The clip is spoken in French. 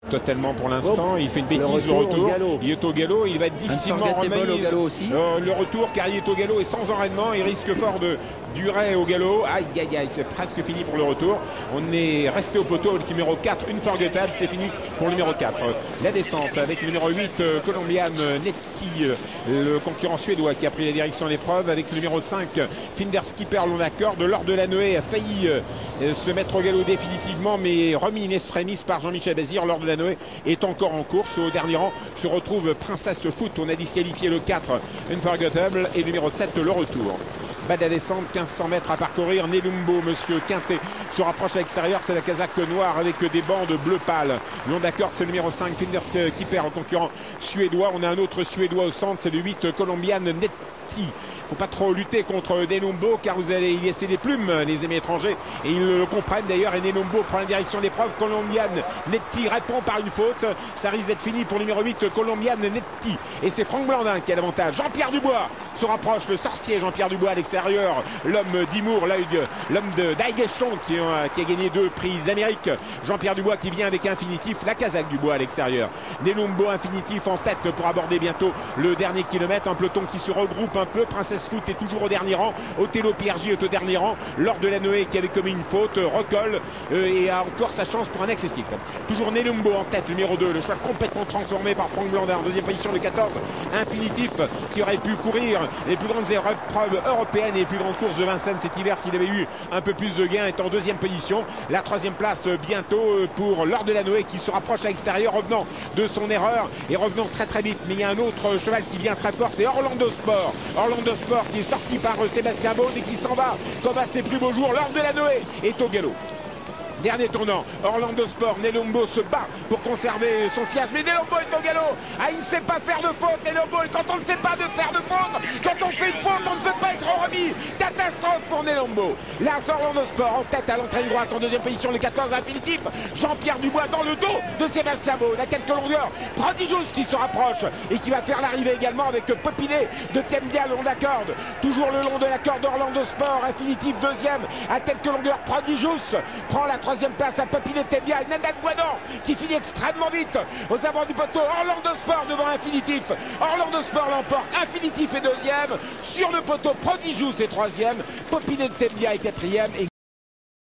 Totalement pour l'instant, il fait une bêtise le retour. Il est au galop, il va être difficilement remis. Le retour car il est au galop et sans enraînement, il risque fort de durer au galop. Aïe aïe aïe, c'est presque fini pour le retour. On est resté au poteau avec le numéro 4, une forgettable, c'est fini pour le numéro 4. La descente avec le numéro 8, Colombian Netti, le concurrent suédois qui a pris la direction de l'épreuve, avec le numéro 5, Finderskipper, l'on accorde. Lord de la Noé a failli se mettre au galop définitivement, mais remis in extremis par Jean-Michel Bazir. Lord de la Noé est encore en course. Au dernier rang se retrouve Princesse Foot. On a disqualifié le 4, Unforgettable, et le numéro 7, le retour. Bas de la descente, 1500 mètres à parcourir. Nelumbo, monsieur Quintet, se rapproche à l'extérieur. C'est la casaque noire avec des bandes bleu pâle. Long d'accord, c'est le numéro 5, Finderskipper, le concurrent suédois. On a un autre suédois au centre, c'est le 8, Colombian Netti. Il ne faut pas trop lutter contre Nelumbo car vous allez y laisser des plumes, les amis étrangers, et ils le comprennent d'ailleurs. Et Nelumbo prend la direction de l'épreuve. Colombian Netti répond par une faute. Ça risque d'être fini pour le numéro 8, Colombian Netti, et c'est Franck Blandin qui a l'avantage. Jean-Pierre Dubois se rapproche, le sorcier Jean-Pierre Dubois à l'extérieur, l'homme d'Imour, l'homme d'Aiguechon qui a gagné 2 prix d'Amérique. Jean-Pierre Dubois qui vient avec Infinitif, la casaque Dubois à l'extérieur. Nelumbo, Infinitif en tête pour aborder bientôt le dernier kilomètre. Un peloton qui se regroupe un peu. Princesse Foot est toujours au dernier rang. Othello PRJ est au dernier rang. Lord de la Noé qui avait commis une faute recolle et a encore sa chance pour un accessible. Toujours Nelumbo en tête, numéro 2. Le choix complètement transformé par Franck Blandin. En deuxième position, le 14, Infinitif, qui aurait pu courir les plus grandes épreuves européennes et les plus grandes courses de Vincennes cet hiver s'il avait eu un peu plus de gains, est en deuxième position. La troisième place bientôt pour Lord de la Noé qui se rapproche à l'extérieur, revenant de son erreur et revenant très très vite. Mais il y a un autre cheval qui vient très fort, c'est Orlando Sport. Orlando Sport qui est sorti par Sébastien Baud et qui s'en va comme à ses plus beaux jours. Lord de la Noé est au galop. Dernier tournant, Orlando Sport, Nelumbo se bat pour conserver son siège, mais Nelumbo est au galop. Ah, il ne sait pas faire de faute, Nelumbo, et quand on ne sait pas de faire de faute, quand on fait une faute, on ne peut pas être remis. Catastrophe pour Nelumbo. Là, Orlando Sport en tête à l'entrée droite, en deuxième position, le 14, Infinitif. Jean-Pierre Dubois dans le dos de Sébastien Baud, à quelques longueurs. Prodigious qui se rapproche et qui va faire l'arrivée également avec Popinet de Temdia le long de la corde. Toujours le long de la corde d'Orlando Sport, Infinitif deuxième à quelques longueurs. Prodigious prend la troisième place à Popinet Temdia et Nandan Boisdan qui finit extrêmement vite aux abords du poteau. Orlando Sport devant Infinitif. Orlando Sport l'emporte. Infinitif est deuxième. Sur le poteau, Prodigious est troisième. Popinet Temdia est quatrième.